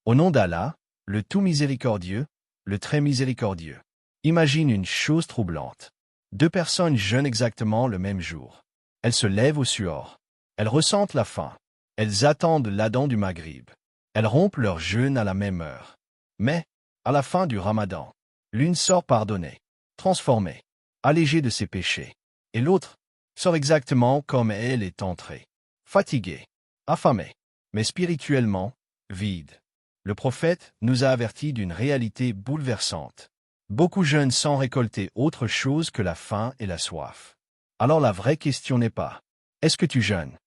Au nom d'Allah, le tout miséricordieux, le très miséricordieux. Imagine une chose troublante. Deux personnes jeûnent exactement le même jour. Elles se lèvent au suor. Elles ressentent la faim. Elles attendent l'adhan du Maghrib. Elles rompent leur jeûne à la même heure. Mais, à la fin du Ramadan, l'une sort pardonnée, transformée, allégée de ses péchés, et l'autre sort exactement comme elle est entrée, fatiguée, affamée, mais spirituellement vide. Le prophète nous a avertis d'une réalité bouleversante. Beaucoup jeûnent sans récolter autre chose que la faim et la soif. Alors la vraie question n'est pas « Est-ce que tu jeûnes ?»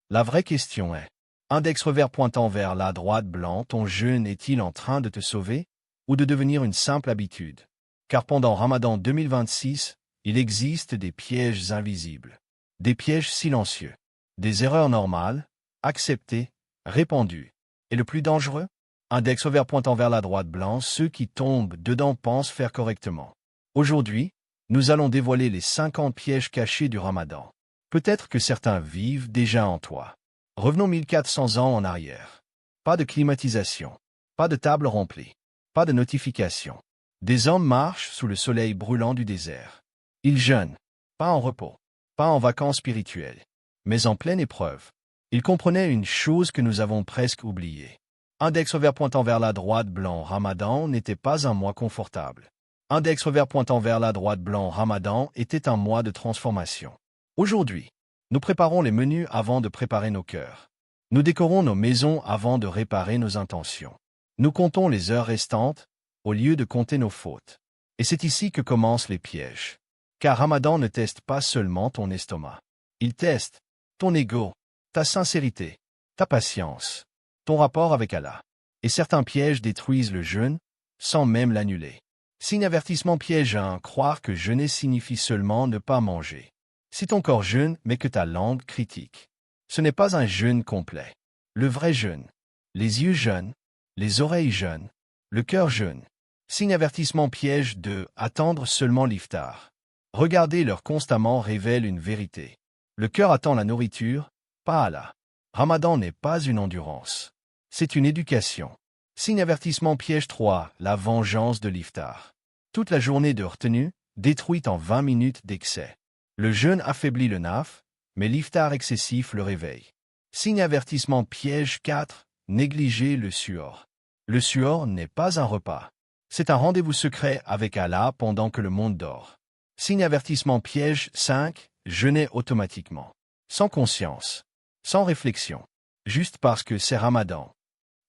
La vraie question est « Index revers pointant vers la droite blanc, ton jeûne est-il en train de te sauver ou de devenir une simple habitude ?» Car pendant Ramadan 2026, il existe des pièges invisibles, des pièges silencieux, des erreurs normales, acceptées, répandues. Et le plus dangereux? Index revers pointant vers la droite blanc, ceux qui tombent dedans pensent faire correctement. Aujourd'hui, nous allons dévoiler les 50 pièges cachés du Ramadan. Peut-être que certains vivent déjà en toi. Revenons 1400 ans en arrière. Pas de climatisation, pas de table remplie, pas de notification. Des hommes marchent sous le soleil brûlant du désert. Ils jeûnent, pas en repos, pas en vacances spirituelles, mais en pleine épreuve. Ils comprenaient une chose que nous avons presque oubliée. Index revers pointant vers la droite blanc Ramadan n'était pas un mois confortable. Index revers pointant vers la droite blanc Ramadan était un mois de transformation. Aujourd'hui, nous préparons les menus avant de préparer nos cœurs. Nous décorons nos maisons avant de réparer nos intentions. Nous comptons les heures restantes au lieu de compter nos fautes. Et c'est ici que commencent les pièges. Car Ramadan ne teste pas seulement ton estomac. Il teste ton ego, ta sincérité, ta patience, ton rapport avec Allah. Et certains pièges détruisent le jeûne sans même l'annuler. Signe avertissement piège 1, croire que jeûner signifie seulement ne pas manger. Si ton corps jeûne mais que ta langue critique, ce n'est pas un jeûne complet. Le vrai jeûne. Les yeux jeûnent, les oreilles jeûnent, le cœur jeûne. Signe avertissement piège 2, attendre seulement l'iftar. Regarder l'heure constamment révèle une vérité. Le cœur attend la nourriture, pas Allah. Ramadan n'est pas une endurance. C'est une éducation. Signe avertissement piège 3, la vengeance de l'iftar. Toute la journée de retenue, détruite en 20 minutes d'excès. Le jeûne affaiblit le naf, mais l'iftar excessif le réveille. Signe avertissement piège 4, négliger le suor. Le suor n'est pas un repas. C'est un rendez-vous secret avec Allah pendant que le monde dort. Signe avertissement piège 5, jeûner automatiquement. Sans conscience, sans réflexion, juste parce que c'est Ramadan.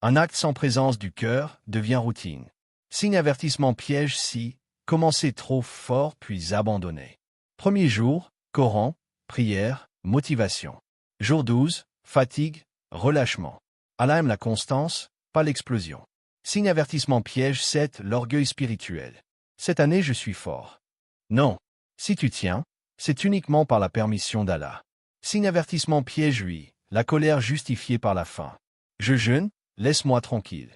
Un acte sans présence du cœur devient routine. Signe avertissement piège 6, commencer trop fort puis abandonner. Premier jour, Coran, prière, motivation. Jour 12, fatigue, relâchement. Allah aime la constance, pas l'explosion. Signe avertissement piège 7, l'orgueil spirituel. Cette année je suis fort. Non. Si tu tiens, c'est uniquement par la permission d'Allah. Signe avertissement piège 8, la colère justifiée par la faim. Je jeûne, laisse-moi tranquille.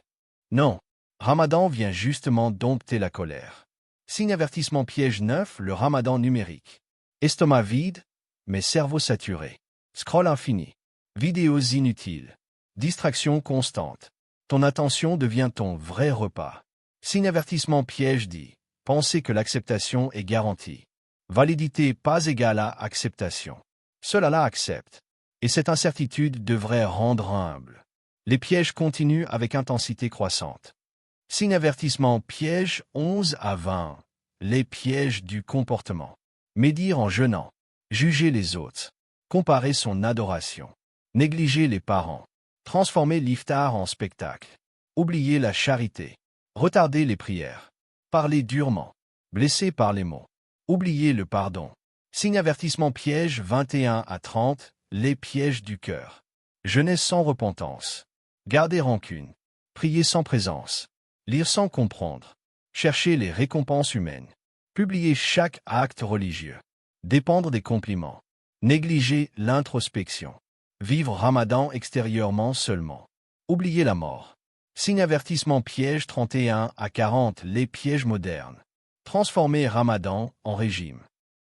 Non. Ramadan vient justement dompter la colère. Signe avertissement piège 9, le Ramadan numérique. Estomac vide, mais cerveau saturé. Scroll infini. Vidéos inutiles. Distraction constante. Ton attention devient ton vrai repas. Signe avertissement piège 10, penser que l'acceptation est garantie. Validité pas égale à acceptation. Seul Allah accepte. Et cette incertitude devrait rendre humble. Les pièges continuent avec intensité croissante. Signe avertissement piège 11 à 20. Les pièges du comportement. Médire en jeûnant. Juger les autres. Comparer son adoration. Négliger les parents. Transformer l'iftar en spectacle. Oublier la charité. Retarder les prières. Parler durement. Blesser par les mots. Oublier le pardon. Signe avertissement piège 21 à 30. Les pièges du cœur. Jeûner sans repentance. Garder rancune. Prier sans présence. Lire sans comprendre. Chercher les récompenses humaines. Publier chaque acte religieux. Dépendre des compliments. Négliger l'introspection. Vivre Ramadan extérieurement seulement. Oublier la mort. Signe avertissement piège 31 à 40. Les pièges modernes. Transformer Ramadan en régime.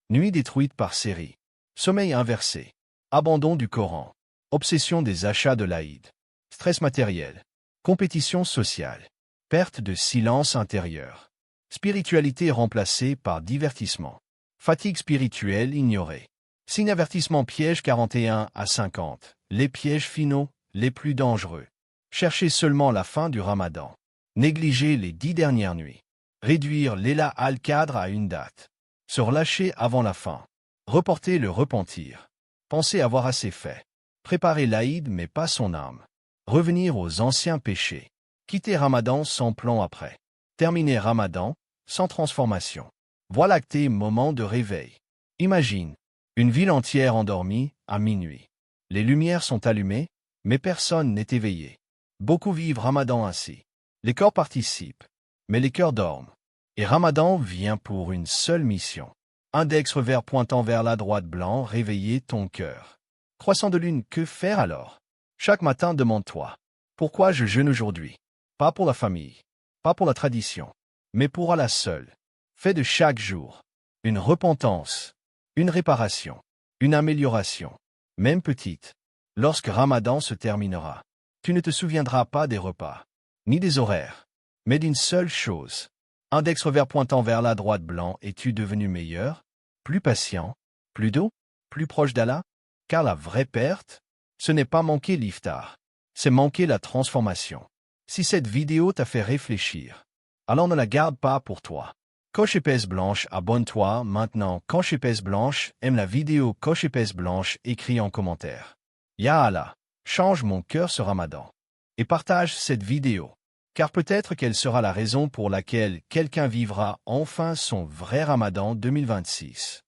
Nuit détruite par série. Sommeil inversé. Abandon du Coran. Obsession des achats de l'Aïd. Stress matériel. Compétition sociale. Perte de silence intérieur. Spiritualité remplacée par divertissement. Fatigue spirituelle ignorée. Signe avertissement piège 41 à 50. Les pièges finaux, les plus dangereux. Cherchez seulement la fin du ramadan. Négligez les 10 dernières nuits. Réduire l'éla al-Qadr à une date. Se relâcher avant la fin. Reporter le repentir. Penser avoir assez fait. Préparer l'Aïd mais pas son âme. Revenir aux anciens péchés. Quitter Ramadan sans plan après. Terminer Ramadan sans transformation. Voie lactée, moment de réveil. Imagine, une ville entière endormie à minuit. Les lumières sont allumées, mais personne n'est éveillé. Beaucoup vivent Ramadan ainsi. Les corps participent, mais les cœurs dorment. Et Ramadan vient pour une seule mission. Index revers pointant vers la droite blanc, réveiller ton cœur. Croissant de lune, que faire alors? Chaque matin, demande-toi, pourquoi je jeûne aujourd'hui? Pas pour la famille, pas pour la tradition, mais pour Allah seul. Fais de chaque jour une repentance, une réparation, une amélioration, même petite. Lorsque Ramadan se terminera, tu ne te souviendras pas des repas, ni des horaires, mais d'une seule chose. Index revers pointant vers la droite blanc, es-tu devenu meilleur, plus patient, plus doux, plus proche d'Allah? Car la vraie perte, ce n'est pas manquer l'iftar, c'est manquer la transformation. Si cette vidéo t'a fait réfléchir, alors ne la garde pas pour toi. Coche épaisse blanche, abonne-toi maintenant. Coche épaisse blanche, aime la vidéo. Coche épaisse blanche, écris en commentaire. Ya Allah, change mon cœur ce Ramadan. Et partage cette vidéo, car peut-être qu'elle sera la raison pour laquelle quelqu'un vivra enfin son vrai Ramadan 2026.